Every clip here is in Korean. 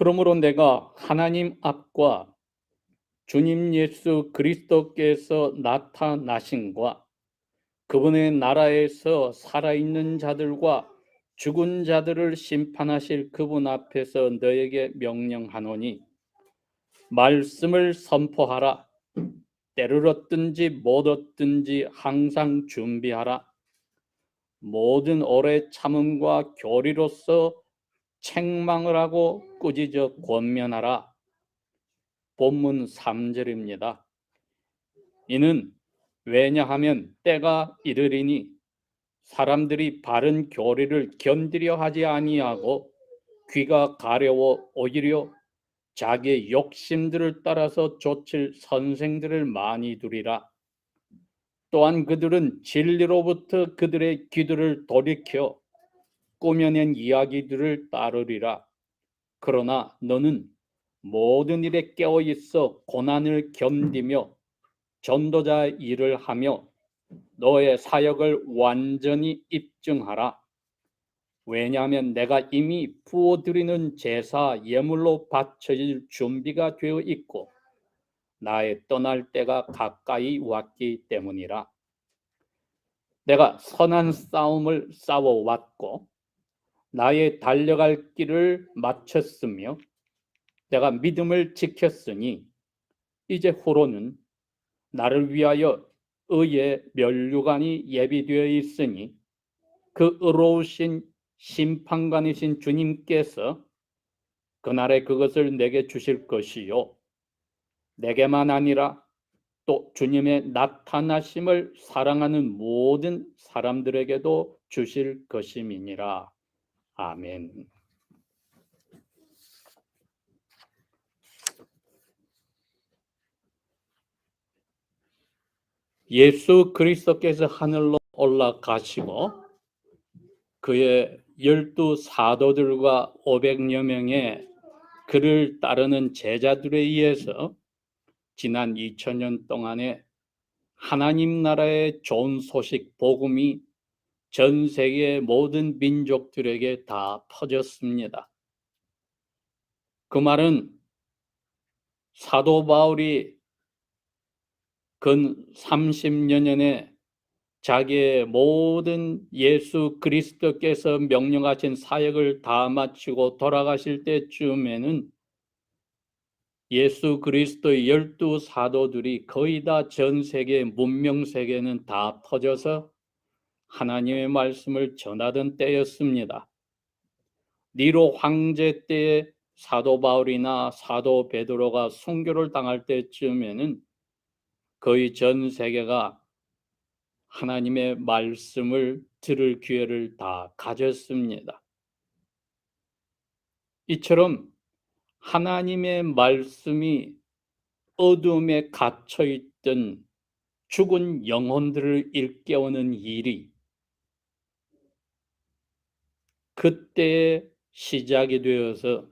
그러므로 내가 하나님 앞과 주님 예수 그리스도께서 나타나신과 그분의 나라에서 살아있는 자들과 죽은 자들을 심판하실 그분 앞에서 너에게 명령하노니 말씀을 선포하라. 때를 얻든지 못 얻든지 항상 준비하라. 모든 오래 참음과 교리로서 책망을 하고 꾸짖어 권면하라. 본문 3절입니다. 이는 왜냐하면 때가 이르리니 사람들이 바른 교리를 견디려 하지 아니하고 귀가 가려워 오히려 자기의 욕심들을 따라서 좇을 선생들을 많이 두리라. 또한 그들은 진리로부터 그들의 귀들을 돌이켜 꾸며낸 이야기들을 따르리라. 그러나 너는 모든 일에 깨어 있어 고난을 견디며 전도자 일을 하며 너의 사역을 완전히 입증하라. 왜냐하면 내가 이미 부어드리는 제사 예물로 바쳐질 준비가 되어 있고 나의 떠날 때가 가까이 왔기 때문이라. 내가 선한 싸움을 싸워왔고 나의 달려갈 길을 마쳤으며 내가 믿음을 지켰으니 이제 후로는 나를 위하여 의의 면류관이 예비되어 있으니 그 의로우신 심판관이신 주님께서 그날에 그것을 내게 주실 것이요 내게만 아니라 또 주님의 나타나심을 사랑하는 모든 사람들에게도 주실 것임이니라. 아멘. 예수 그리스도께서 하늘로 올라가시고 그의 12 사도들과 500여 명의 그를 따르는 제자들에 의해서 지난 2000년 동안에 하나님 나라의 좋은 소식 복음이 전 세계 모든 민족들에게 다 퍼졌습니다. 그 말은 사도 바울이 근 30여 년에 자기의 모든 예수 그리스도께서 명령하신 사역을 다 마치고 돌아가실 때쯤에는 예수 그리스도의 12 사도들이 거의 다 전 세계 문명 세계는 다 퍼져서 하나님의 말씀을 전하던 때였습니다. 니로 황제 때에 사도 바울이나 사도 베드로가 순교를 당할 때쯤에는 거의 전 세계가 하나님의 말씀을 들을 기회를 다 가졌습니다. 이처럼 하나님의 말씀이 어둠에 갇혀있던 죽은 영혼들을 일깨우는 일이 그때에 시작이 되어서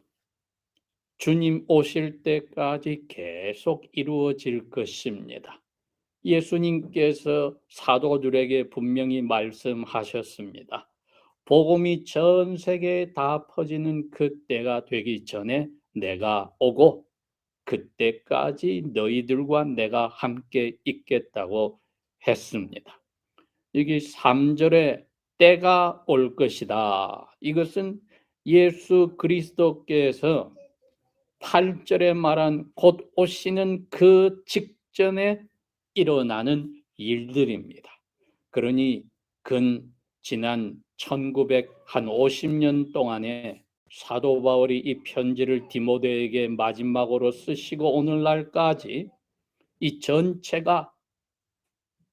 주님 오실 때까지 계속 이루어질 것입니다. 예수님께서 사도들에게 분명히 말씀하셨습니다. 복음이 전 세계에 다 퍼지는 그때가 되기 전에 내가 오고 그때까지 너희들과 내가 함께 있겠다고 했습니다. 여기 3절에 때가 올 것이다. 이것은 예수 그리스도께서 8절에 말한 곧 오시는 그 직전에 일어나는 일들입니다. 그러니 지난 1950년 동안에 사도 바울이 이 편지를 디모데에게 마지막으로 쓰시고 오늘날까지 이 전체가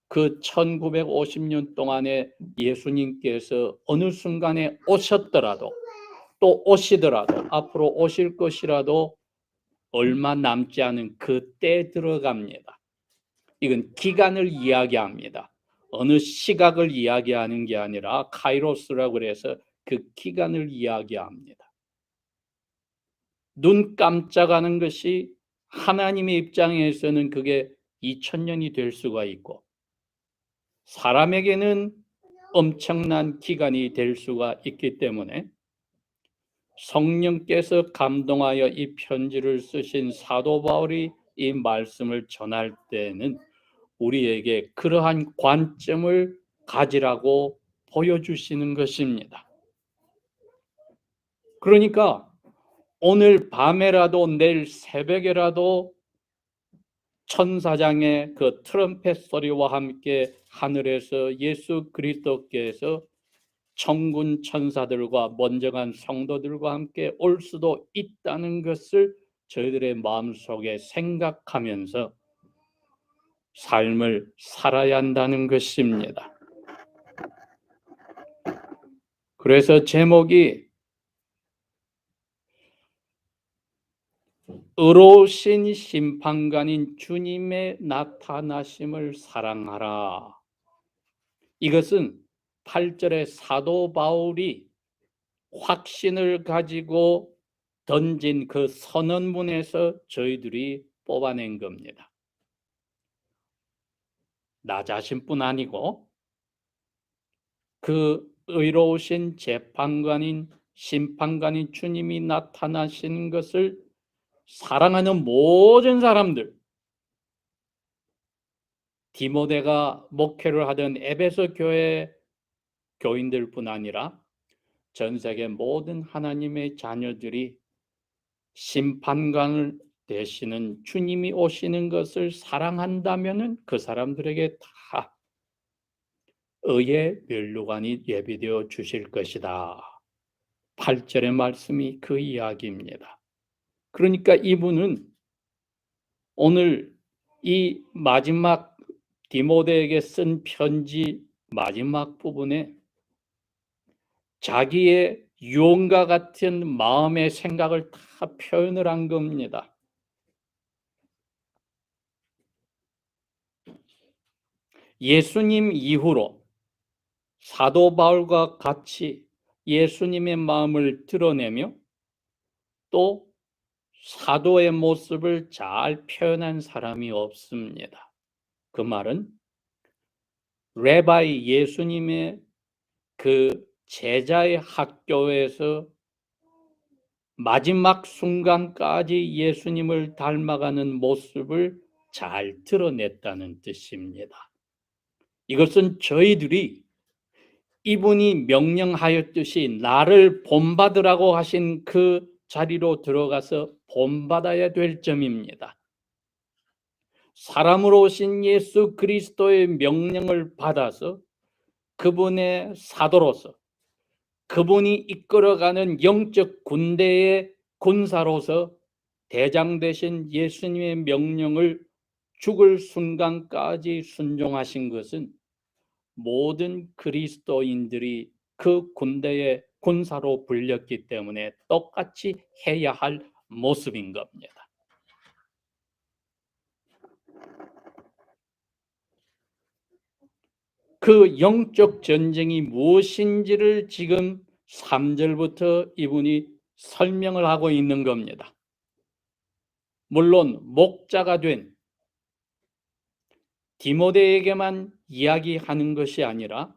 그 1950년 동안에 예수님께서 어느 순간에 오셨더라도 또 오시더라도 앞으로 오실 것이라도 얼마 남지 않은 그때에 들어갑니다. 이건 기간을 이야기합니다. 어느 시각을 이야기하는 게 아니라 카이로스라고 그래서 그 기간을 이야기합니다. 눈 깜짝하는 것이 하나님의 입장에서는 그게 2000년이 될 수가 있고 사람에게는 엄청난 기간이 될 수가 있기 때문에 성령께서 감동하여 이 편지를 쓰신 사도 바울이 이 말씀을 전할 때에는 우리에게 그러한 관점을 가지라고 보여주시는 것입니다. 그러니까 오늘 밤에라도 내일 새벽에라도 천사장의 그 트럼펫 소리와 함께 하늘에서 예수 그리스도께서 천군 천사들과 먼저간 성도들과 함께 올 수도 있다는 것을 저희들의 마음속에 생각하면서 삶을 살아야 한다는 것입니다. 그래서 제목이 의로우신 심판관인 주님의 나타나심을 사랑하라. 이것은 8절에 사도 바울이 확신을 가지고 던진 그 선언문에서 저희들이 뽑아낸 겁니다. 나 자신뿐 아니고 그 의로우신 재판관인 심판관인 주님이 나타나시는 것을 사랑하는 모든 사람들, 디모데가 목회를 하던 에베소 교회 교인들뿐 아니라 전 세계 모든 하나님의 자녀들이 심판관을 되시는 주님이 오시는 것을 사랑한다면은 그 사람들에게 다 의의 면류관이 예비되어 주실 것이다. 8절의 말씀이 그 이야기입니다. 그러니까 이분은 오늘 이 마지막 디모데에게 쓴 편지 마지막 부분에 자기의 유언과 같은 마음의 생각을 다 표현을 한 겁니다. 예수님 이후로 사도 바울과 같이 예수님의 마음을 드러내며 또 사도의 모습을 잘 표현한 사람이 없습니다. 그 말은 레바이 예수님의 그 제자의 학교에서 마지막 순간까지 예수님을 닮아가는 모습을 잘 드러냈다는 뜻입니다. 이것은 저희들이 이분이 명령하였듯이 나를 본받으라고 하신 그 자리로 들어가서 본받아야 될 점입니다. 사람으로 오신 예수 그리스도의 명령을 받아서 그분의 사도로서 그분이 이끌어가는 영적 군대의 군사로서 대장 되신 예수님의 명령을 죽을 순간까지 순종하신 것은 모든 그리스도인들이 그 군대의 군사로 불렸기 때문에 똑같이 해야 할 모습인 겁니다. 그 영적 전쟁이 무엇인지를 지금 3절부터 이분이 설명을 하고 있는 겁니다. 물론 목자가 된 디모데에게만 이야기하는 것이 아니라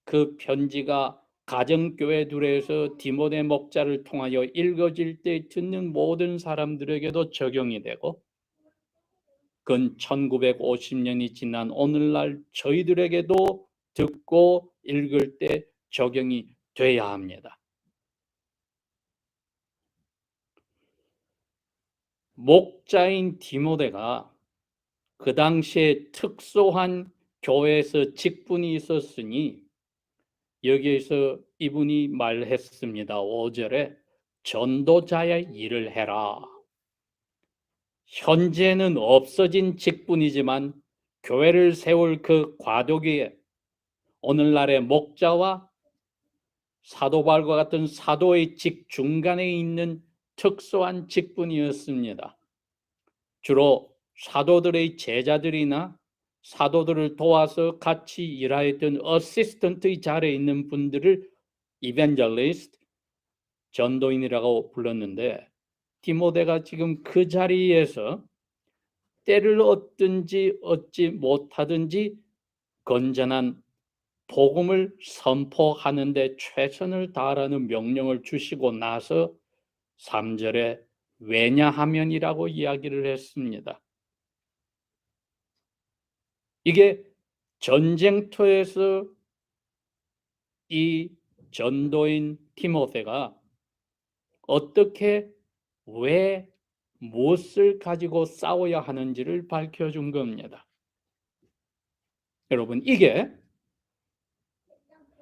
그 편지가 가정교회들에서 디모데 목자를 통하여 읽어질 때 듣는 모든 사람들에게도 적용이 되고 근 1950년이 지난 오늘날 저희들에게도 듣고 읽을 때 적용이 돼야 합니다. 목자인 디모데가 그 당시에 특수한 교회에서 직분이 있었으니 여기에서 이분이 말했습니다. 5절에 전도자의 일을 해라. 현재는 없어진 직분이지만 교회를 세울 그 과도기에 오늘날의 목자와 사도 바울과 같은 사도의 직 중간에 있는 특수한 직분이었습니다. 주로 사도들의 제자들이나 사도들을 도와서 같이 일하였던 어시스턴트의 자리에 있는 분들을 이벤젤리스트, 전도인이라고 불렀는데 디모데가 지금 그 자리에서 때를 얻든지 얻지 못하든지 건전한 복음을 선포하는 데 최선을 다하라는 명령을 주시고 나서 3절에 왜냐하면이라고 이야기를 했습니다. 이게 전쟁터에서 이 전도인 디모데가 어떻게 왜 무엇을 가지고 싸워야 하는지를 밝혀준 겁니다. 여러분, 이게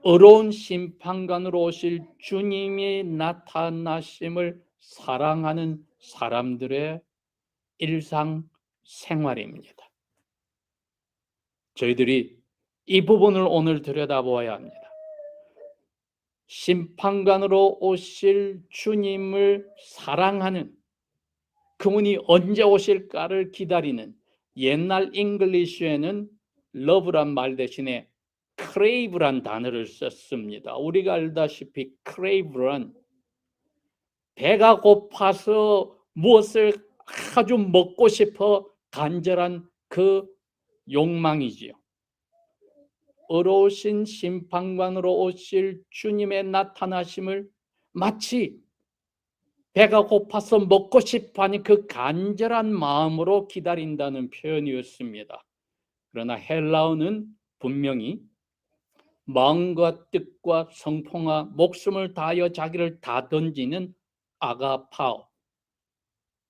의로운 심판관으로 오실 주님이 나타나심을 사랑하는 사람들의 일상생활입니다. 저희들이 이 부분을 오늘 들여다보아야 합니다. 심판관으로 오실 주님을 사랑하는, 그분이 언제 오실까를 기다리는, 옛날 잉글리쉬에는 love란 말 대신에 crave란 단어를 썼습니다. 우리가 알다시피 crave란 배가 고파서 무엇을 아주 먹고 싶어 간절한 그 욕망이지요. 의로우신 심판관으로 오실 주님의 나타나심을 마치 배가 고파서 먹고 싶어하는 그 간절한 마음으로 기다린다는 표현이었습니다. 그러나 헬라어는 분명히 마음과 뜻과 성품과 목숨을 다하여 자기를 다 던지는 아가파오,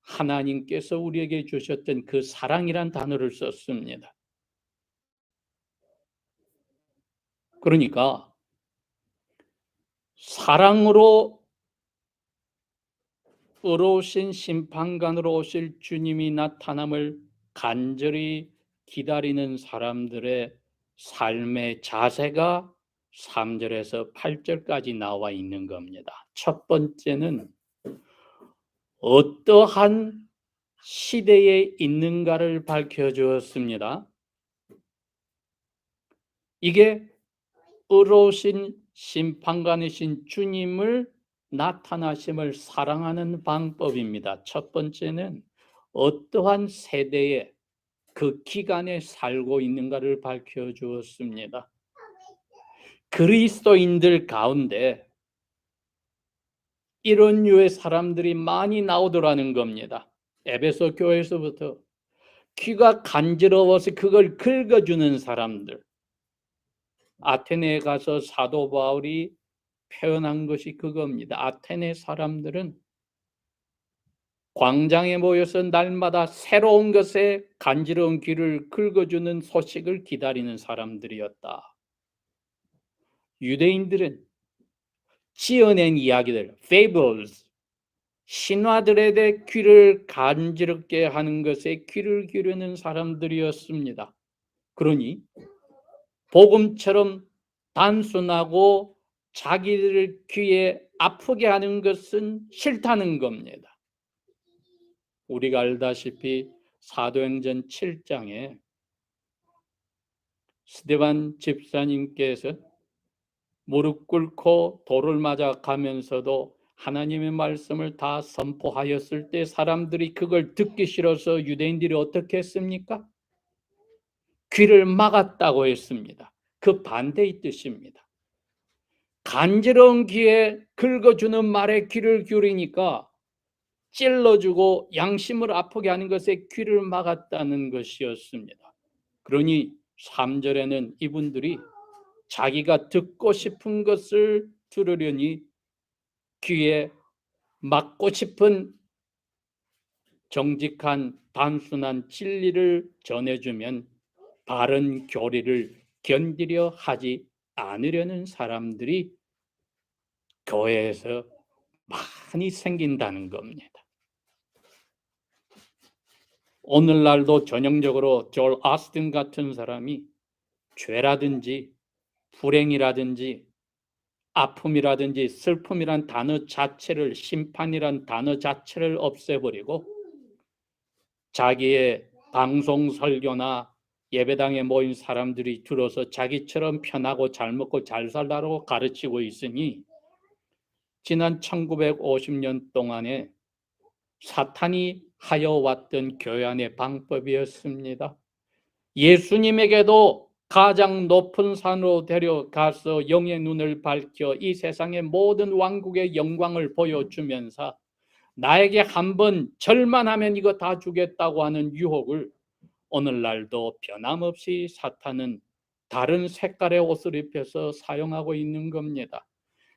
하나님께서 우리에게 주셨던 그 사랑이란 단어를 썼습니다. 그러니까 사랑으로 의로우신 심판관으로 오실 주님이 나타남을 간절히 기다리는 사람들의 삶의 자세가 3절에서 8절까지 나와 있는 겁니다. 첫 번째는 어떠한 시대에 있는가를 밝혀주었습니다. 이게 의로우신 심판관이신 주님을 나타나심을 사랑하는 방법입니다. 첫 번째는 어떠한 세대에 그 기간에 살고 있는가를 밝혀주었습니다. 그리스도인들 가운데 이런 류의 사람들이 많이 나오더라는 겁니다. 에베소 교회에서부터 귀가 간지러워서 그걸 긁어주는 사람들, 아테네에 가서 사도 바울이 표현한 것이 그겁니다. 아테네 사람들은 광장에 모여서 날마다 새로운 것에 간지러운 귀를 긁어주는 소식을 기다리는 사람들이었다. 유대인들은 지어낸 이야기들, fables, 신화들에 대해 귀를 간지럽게 하는 것에 귀를 기르는 사람들이었습니다. 그러니 복음처럼 단순하고 자기들 귀에 아프게 하는 것은 싫다는 겁니다. 우리가 알다시피 사도행전 7장에 스데반 집사님께서 무릎 꿇고 돌을 맞아 가면서도 하나님의 말씀을 다 선포하였을 때 사람들이 그걸 듣기 싫어서 유대인들이 어떻게 했습니까? 귀를 막았다고 했습니다. 그 반대의 뜻입니다. 간지러운 귀에 긁어주는 말에 귀를 기울이니까 찔러주고 양심을 아프게 하는 것에 귀를 막았다는 것이었습니다. 그러니 3절에는 이분들이 자기가 듣고 싶은 것을 들으려니 귀에 막고 싶은 정직한 단순한 진리를 전해주면 바른 교리를 견디려 하지 않으려는 사람들이 교회에서 많이 생긴다는 겁니다. 오늘날도 전형적으로 졸 아스틴 같은 사람이 죄라든지 불행이라든지 아픔이라든지 슬픔이란 단어 자체를, 심판이란 단어 자체를 없애버리고 자기의 방송 설교나 예배당에 모인 사람들이 들어서 자기처럼 편하고 잘 먹고 잘 살라고 가르치고 있으니 지난 1950년 동안에 사탄이 하여 왔던 교회 안의 방법이었습니다. 예수님에게도 가장 높은 산으로 데려가서 영의 눈을 밝혀 이 세상의 모든 왕국의 영광을 보여주면서 나에게 한번 절만 하면 이거 다 주겠다고 하는 유혹을 오늘날도 변함없이 사탄은 다른 색깔의 옷을 입혀서 사용하고 있는 겁니다.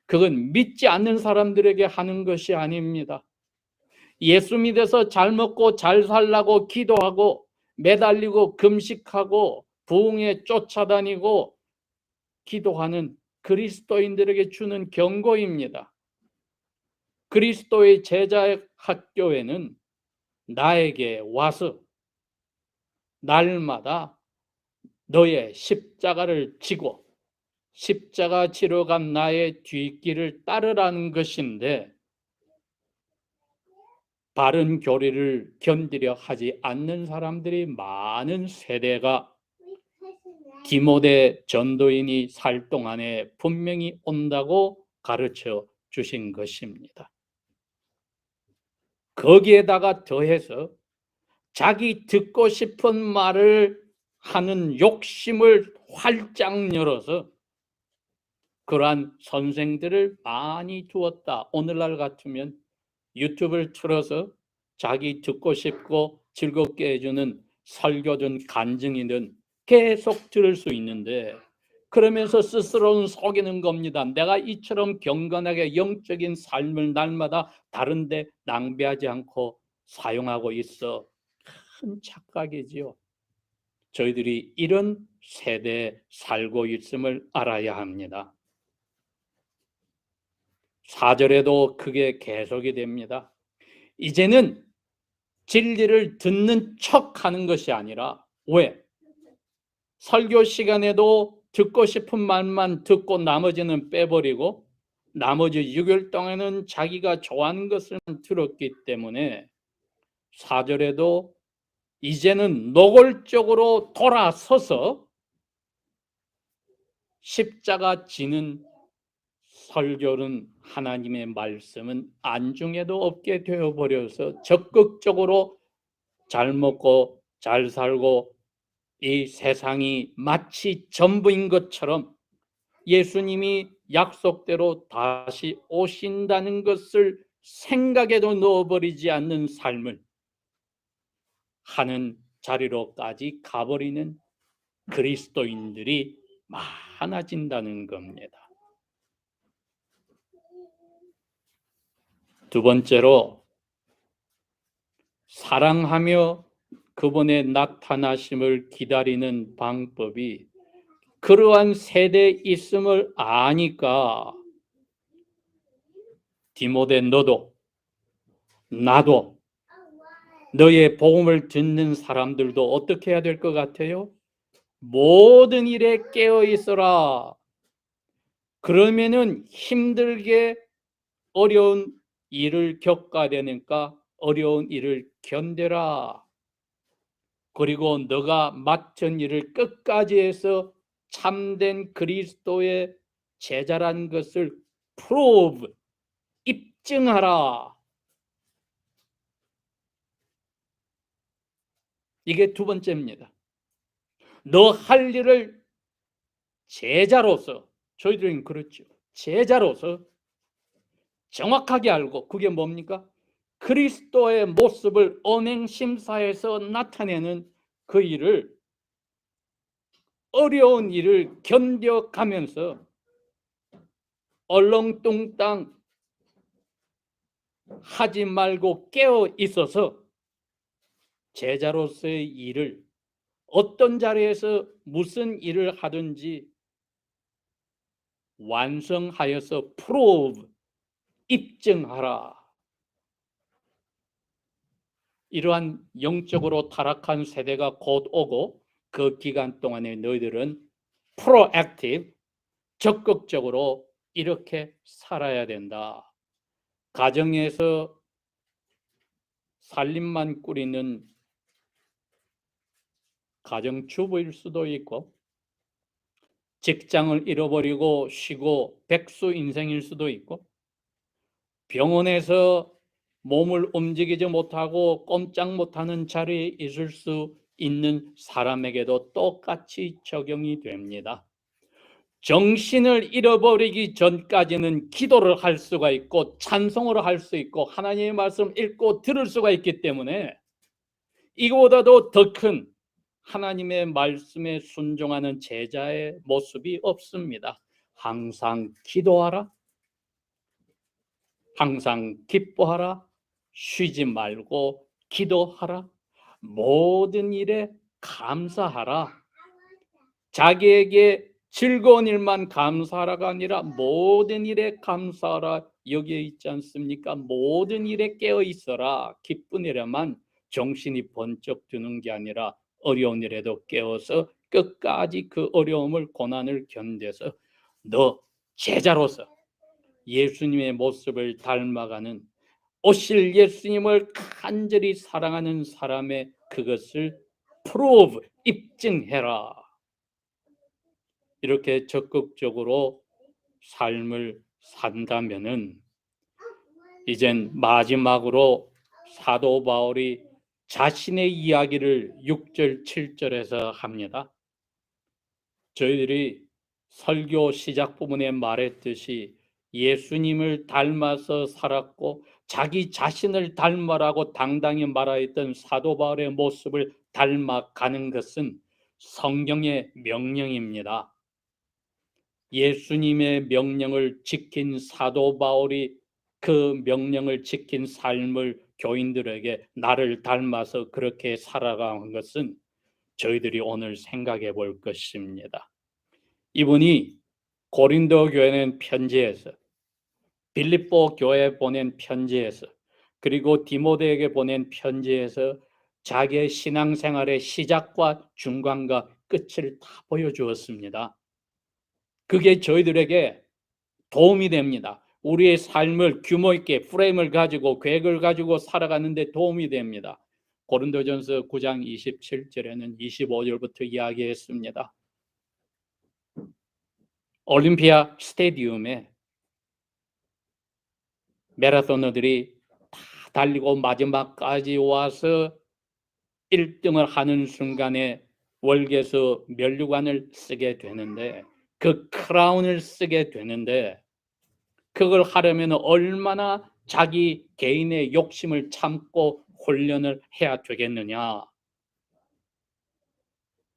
그건 믿지 않는 사람들에게 하는 것이 아닙니다. 예수 믿어서 잘 먹고 잘 살라고 기도하고 매달리고 금식하고 부흥에 쫓아다니고 기도하는 그리스도인들에게 주는 경고입니다. 그리스도의 제자 학교에는 나에게 와서 날마다 너의 십자가를 지고 십자가 지러 간 나의 뒷길을 따르라는 것인데, 바른 교리를 견디려 하지 않는 사람들이 많은 세대가 디모데 전도인이 살 동안에 분명히 온다고 가르쳐 주신 것입니다. 거기에다가 더해서 자기 듣고 싶은 말을 하는 욕심을 활짝 열어서 그러한 선생들을 많이 두었다. 오늘날 같으면 유튜브를 틀어서 자기 듣고 싶고 즐겁게 해주는 설교든 간증이든 계속 들을 수 있는데, 그러면서 스스로는 속이는 겁니다. 내가 이처럼 경건하게 영적인 삶을 날마다 다른데 낭비하지 않고 사용하고 있어. 큰 착각이지요. 저희들이 이런 세대에 살고 있음을 알아야 합니다. 4절에도 그게 계속이 됩니다. 이제는 진리를 듣는 척하는 것이 아니라, 왜? 설교 시간에도 듣고 싶은 말만 듣고 나머지는 빼버리고 나머지 6일 동안은 자기가 좋아하는 것을만 들었기 때문에 4절에도 이제는 노골적으로 돌아서서 십자가 지는 설교는, 하나님의 말씀은 안중에도 없게 되어버려서 적극적으로 잘 먹고 잘 살고 이 세상이 마치 전부인 것처럼 예수님이 약속대로 다시 오신다는 것을 생각에도 넣어버리지 않는 삶을 하는 자리로까지 가버리는 그리스도인들이 많아진다는 겁니다. 두 번째로, 사랑하며 그분의 나타나심을 기다리는 방법이 그러한 세대에 있음을 아니까 디모데 너도 나도 너의 복음을 듣는 사람들도 어떻게 해야 될 것 같아요? 모든 일에 깨어 있어라. 그러면은 힘들게 어려운 일을 겪어야 되니까 어려운 일을 견뎌라. 그리고 너가 맡은 일을 끝까지 해서 참된 그리스도의 제자라는 것을 prove, 입증하라. 이게 두 번째입니다. 너 할 일을 제자로서, 저희들은 그렇죠. 제자로서 정확하게 알고, 그게 뭡니까? 그리스도의 모습을 언행심사에서 나타내는 그 일을, 어려운 일을 견뎌가면서 얼렁뚱땅 하지 말고 깨어 있어서 제자로서의 일을, 어떤 자리에서 무슨 일을 하든지 완성하여서 prove, 입증하라. 이러한 영적으로 타락한 세대가 곧 오고 그 기간 동안에 너희들은 proactive, 적극적으로 이렇게 살아야 된다. 가정에서 살림만 꾸리는 가정주부일 수도 있고, 직장을 잃어버리고 쉬고 백수 인생일 수도 있고, 병원에서 몸을 움직이지 못하고 꼼짝 못하는 자리에 있을 수 있는 사람에게도 똑같이 적용이 됩니다. 정신을 잃어버리기 전까지는 기도를 할 수가 있고 찬송을 할 수 있고 하나님의 말씀 읽고 들을 수가 있기 때문에 이거보다도 더 큰 하나님의 말씀에 순종하는 제자의 모습이 없습니다. 항상 기도하라, 항상 기뻐하라, 쉬지 말고 기도하라, 모든 일에 감사하라. 자기에게 즐거운 일만 감사하라가 아니라 모든 일에 감사하라 여기에 있지 않습니까? 모든 일에 깨어 있어라. 기쁜 일에만 정신이 번쩍 드는 게 아니라 어려운 일에도 깨어서 끝까지 그 어려움을 고난을 견뎌서 너 제자로서 예수님의 모습을 닮아가는 오실 예수님을 간절히 사랑하는 사람의 그것을 prove, 입증해라. 이렇게 적극적으로 삶을 산다면은 이젠 마지막으로 사도 바울이 자신의 이야기를 6절, 7절에서 합니다. 저희들이 설교 시작 부분에 말했듯이 예수님을 닮아서 살았고 자기 자신을 닮아라고 당당히 말하였던 사도 바울의 모습을 닮아가는 것은 성경의 명령입니다. 예수님의 명령을 지킨 사도 바울이 그 명령을 지킨 삶을 교인들에게 나를 닮아서 그렇게 살아가는 것은 저희들이 오늘 생각해 볼 것입니다. 이분이 고린도 교회는 편지에서, 빌립보 교회에 보낸 편지에서, 그리고 디모데에게 보낸 편지에서 자기의 신앙생활의 시작과 중간과 끝을 다 보여주었습니다. 그게 저희들에게 도움이 됩니다. 우리의 삶을 규모 있게 프레임을 가지고 계획을 가지고 살아가는데 도움이 됩니다. 고린도전서 9장 27절에는 25절부터 이야기했습니다. 올림피아 스테디움에 마라토너들이 다 달리고 마지막까지 와서 1등을 하는 순간에 월계에서 면류관을 쓰게 되는데 그 크라운을 쓰게 되는데 그걸 하려면 얼마나 자기 개인의 욕심을 참고 훈련을 해야 되겠느냐.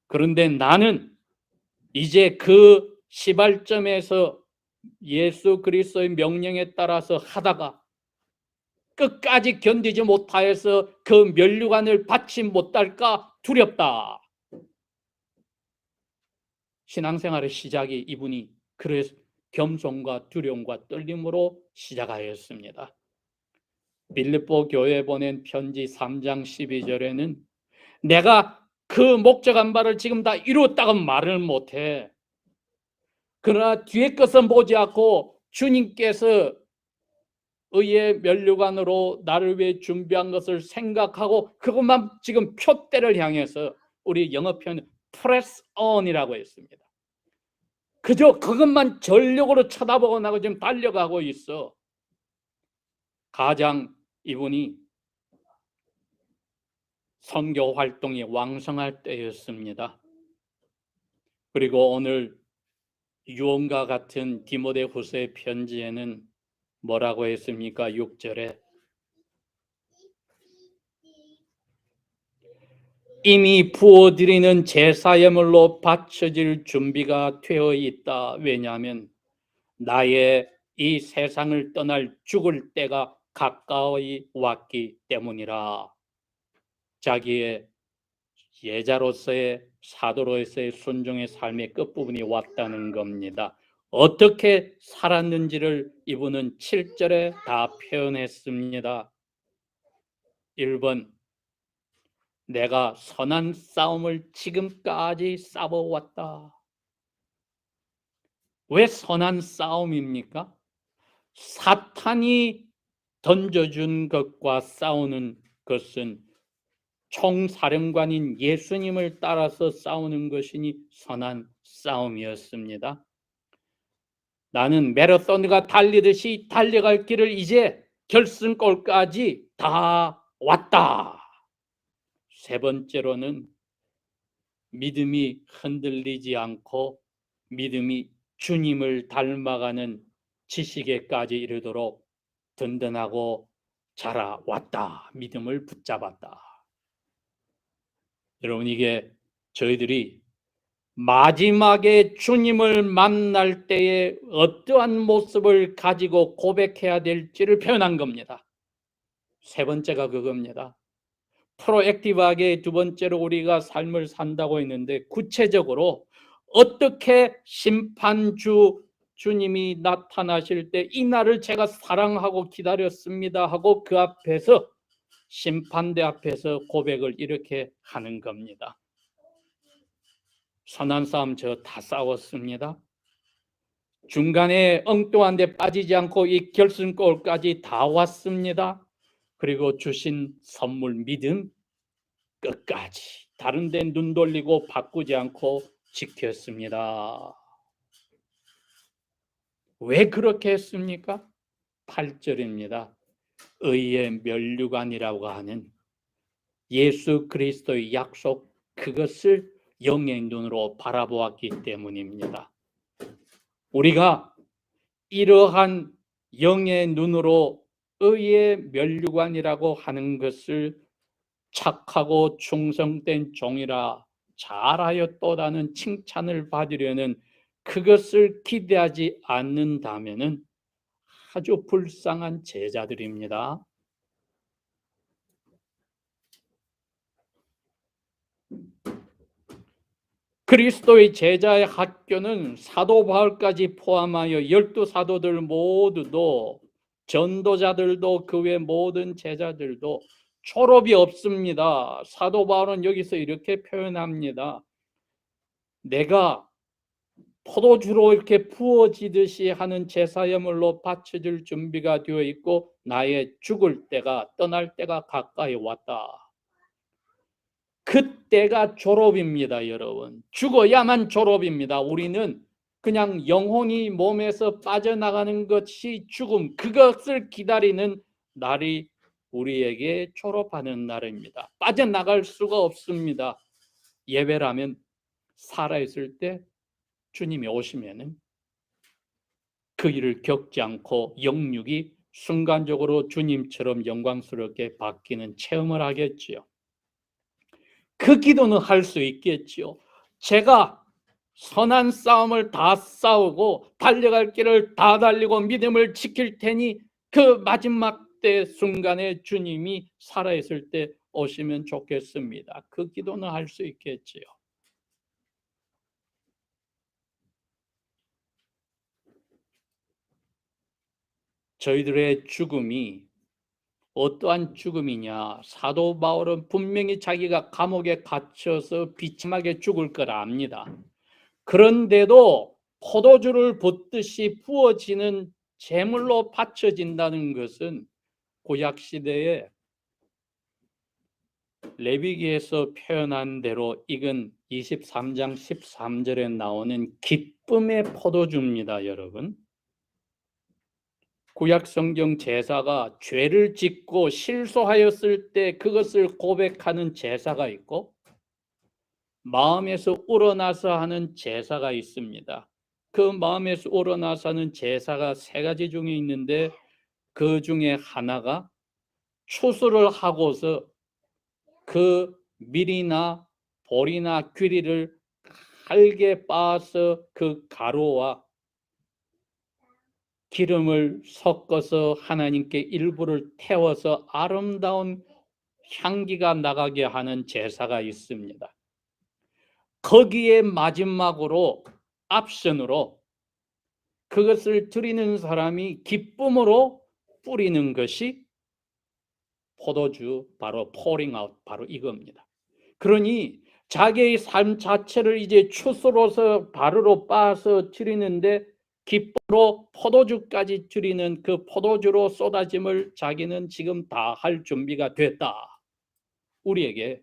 그런데 나는 이제 그 시발점에서 예수 그리스도의 명령에 따라서 하다가 끝까지 견디지 못하여서 그 면류관을 받지 못할까 두렵다. 신앙생활의 시작이 이분이 그래서 겸손과 두려움과 떨림으로 시작하였습니다. 빌립보 교회에 보낸 편지 3장 12절에는 내가 그 목적한 바를 지금 다 이루었다고 말을 못해. 그러나 뒤에 것은 보지 않고 주님께서 의의 면류관으로 나를 위해 준비한 것을 생각하고 그것만 지금 표대를 향해서 우리 영어 표현 press on이라고 했습니다. 그저 그것만 전력으로 쳐다보고 나고 지금 달려가고 있어. 가장 이분이 선교 활동이 왕성할 때였습니다. 그리고 오늘 유언과 같은 디모데후서의 편지에는 뭐라고 했습니까? 6절에 이미 부어드리는 제사예물로 바쳐질 준비가 되어 있다. 왜냐하면 나의 이 세상을 떠날 죽을 때가 가까이 왔기 때문이라. 자기의 예자로서의 사도로서의 순종의 삶의 끝부분이 왔다는 겁니다. 어떻게 살았는지를 이분은 7절에 다 표현했습니다. 1번 내가 선한 싸움을 지금까지 싸워왔다. 왜 선한 싸움입니까? 사탄이 던져준 것과 싸우는 것은 총사령관인 예수님을 따라서 싸우는 것이니 선한 싸움이었습니다. 나는 마라톤가 달리듯이 달려갈 길을 이제 결승골까지 다 왔다. 세 번째로는 믿음이 흔들리지 않고 믿음이 주님을 닮아가는 지식에까지 이르도록 든든하고 자라왔다. 믿음을 붙잡았다. 여러분, 이게 저희들이 마지막에 주님을 만날 때에 어떠한 모습을 가지고 고백해야 될지를 표현한 겁니다. 세 번째가 그겁니다. 프로액티브하게 두 번째로 우리가 삶을 산다고 했는데, 구체적으로 어떻게 심판주 주님이 나타나실 때 이 날을 제가 사랑하고 기다렸습니다 하고 그 앞에서, 심판대 앞에서 고백을 이렇게 하는 겁니다. 선한 싸움 저 다 싸웠습니다. 중간에 엉뚱한 데 빠지지 않고 이 결승골까지 다 왔습니다. 그리고 주신 선물 믿음 끝까지 다른 데 눈 돌리고 바꾸지 않고 지켰습니다. 왜 그렇게 했습니까? 8절입니다. 의의 면류관이라고 하는 예수 그리스도의 약속, 그것을 영의 눈으로 바라보았기 때문입니다. 우리가 이러한 영의 눈으로 의의 면류관이라고 하는 것을 착하고 충성된 종이라 잘하였도다는 칭찬을 받으려는 그것을 기대하지 않는다면은 아주 불쌍한 제자들입니다. 그리스도의 제자의 학교는 사도 바울까지 포함하여 12사도들 모두도, 전도자들도 그 외 모든 제자들도 졸업이 없습니다. 사도 바울은 여기서 이렇게 표현합니다. 내가 포도주로 이렇게 부어지듯이 하는 제사예물로 바쳐질 준비가 되어 있고 나의 죽을 때가, 떠날 때가 가까이 왔다. 그때가 졸업입니다, 여러분. 죽어야만 졸업입니다. 우리는 그냥 영혼이 몸에서 빠져나가는 것이 죽음, 그것을 기다리는 날이 우리에게 졸업하는 날입니다. 빠져나갈 수가 없습니다. 예배라면 살아있을 때 주님이 오시면은 그 일을 겪지 않고 영육이 순간적으로 주님처럼 영광스럽게 바뀌는 체험을 하겠지요. 그 기도는 할 수 있겠지요. 제가 선한 싸움을 다 싸우고 달려갈 길을 다 달리고 믿음을 지킬 테니 그 마지막 때 순간에 주님이 살아있을 때 오시면 좋겠습니다. 그 기도는 할 수 있겠지요. 저희들의 죽음이 어떠한 죽음이냐? 사도 바울은 분명히 자기가 감옥에 갇혀서 비참하게 죽을 걸 압니다. 그런데도 포도주를 붓듯이 부어지는 제물로 바쳐진다는 것은 구약시대에 레위기에서 표현한 대로 이건 23장 13절에 나오는 기쁨의 포도주입니다, 여러분. 구약 성경 제사가 죄를 짓고 실수하였을 때 그것을 고백하는 제사가 있고 마음에서 우러나서 하는 제사가 있습니다. 그 마음에서 우러나서 하는 제사가 세 가지 중에 있는데 그 중에 하나가 추수를 하고서 그 밀이나 보리나 귀리를 칼게 빻아서 그 가루와 기름을 섞어서 하나님께 일부를 태워서 아름다운 향기가 나가게 하는 제사가 있습니다. 거기에 마지막으로 앞선으로 그것을 드리는 사람이 기쁨으로 뿌리는 것이 포도주, 바로 pouring out, 바로 이겁니다. 그러니 자기의 삶 자체를 이제 추수로서 바르로 빻아서 드리는데 기쁨으로 포도주까지 드리는 그 포도주로 쏟아짐을 자기는 지금 다 할 준비가 됐다. 우리에게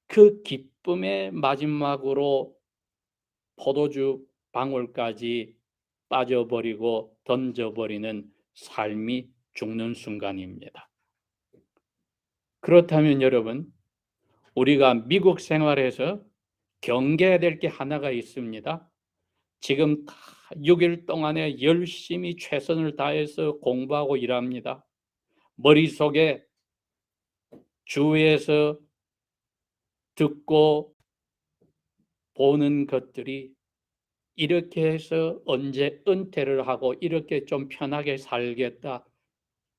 그 기쁨의 마지막으로 포도주 방울까지 빠져버리고 던져버리는 삶이 죽는 순간입니다. 그렇다면 여러분, 우리가 미국 생활에서 경계해야 될 게 하나가 있습니다. 지금 다 6일 동안에 열심히 최선을 다해서 공부하고 일합니다. 머릿속에 주위에서 듣고 보는 것들이 이렇게 해서 언제 은퇴를 하고 이렇게 좀 편하게 살겠다,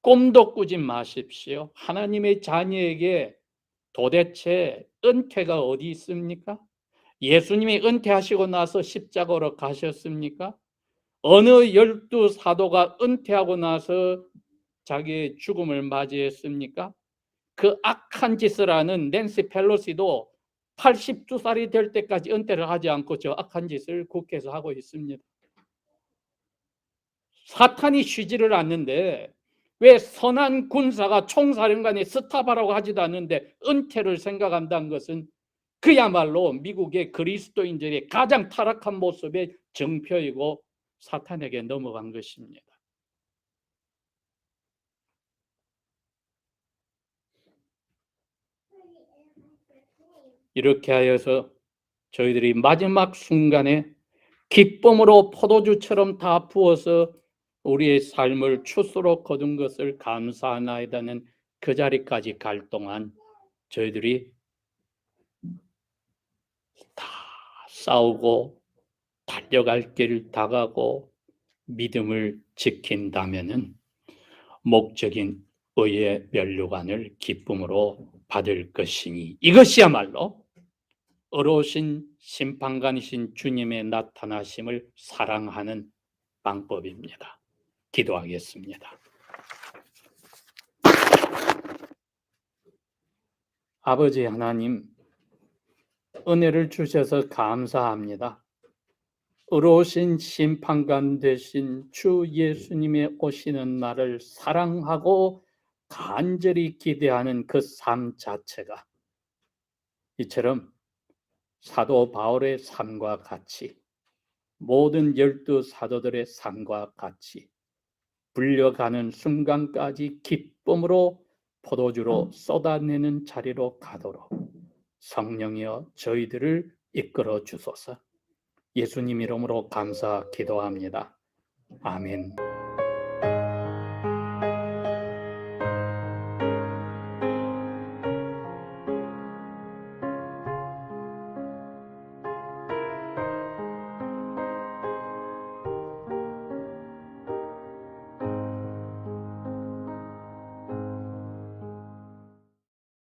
꿈도 꾸지 마십시오. 하나님의 자녀에게 도대체 은퇴가 어디 있습니까? 예수님이 은퇴하시고 나서 십자가로 가셨습니까? 어느 12사도가 은퇴하고 나서 자기의 죽음을 맞이했습니까? 그 악한 짓을 하는 낸시 펠로시도 82살이 될 때까지 은퇴를 하지 않고 저 악한 짓을 국회에서 하고 있습니다. 사탄이 쉬지를 않는데 왜 선한 군사가 총사령관이 스탑하라고 하지도 않는데 은퇴를 생각한다는 것은 그야말로 미국의 그리스도인들의 가장 타락한 모습의 정표이고 사탄에게 넘어간 것입니다. 이렇게 하여서 저희들이 마지막 순간에 기쁨으로 포도주처럼 다 부어서 우리의 삶을 추수로 거둔 것을 감사하나이다는 그 자리까지 갈 동안 저희들이 다 싸우고 달려갈 길 다가고 믿음을 지킨다면은 목적인 의의 면류관을 기쁨으로 받을 것이니 이것이야말로 의로우신 심판관이신 주님의 나타나심을 사랑하는 방법입니다. 기도하겠습니다. 아버지 하나님, 은혜를 주셔서 감사합니다. 의로우신 심판관 되신 주 예수님의 오시는 날을 사랑하고 간절히 기대하는 그 삶 자체가 이처럼 사도 바울의 삶과 같이 모든 12사도들의 삶과 같이 불려가는 순간까지 기쁨으로 포도주로 쏟아내는 자리로 가도록 성령이여 저희들을 이끌어 주소서. 예수님 이름으로 감사 기도합니다. 아멘.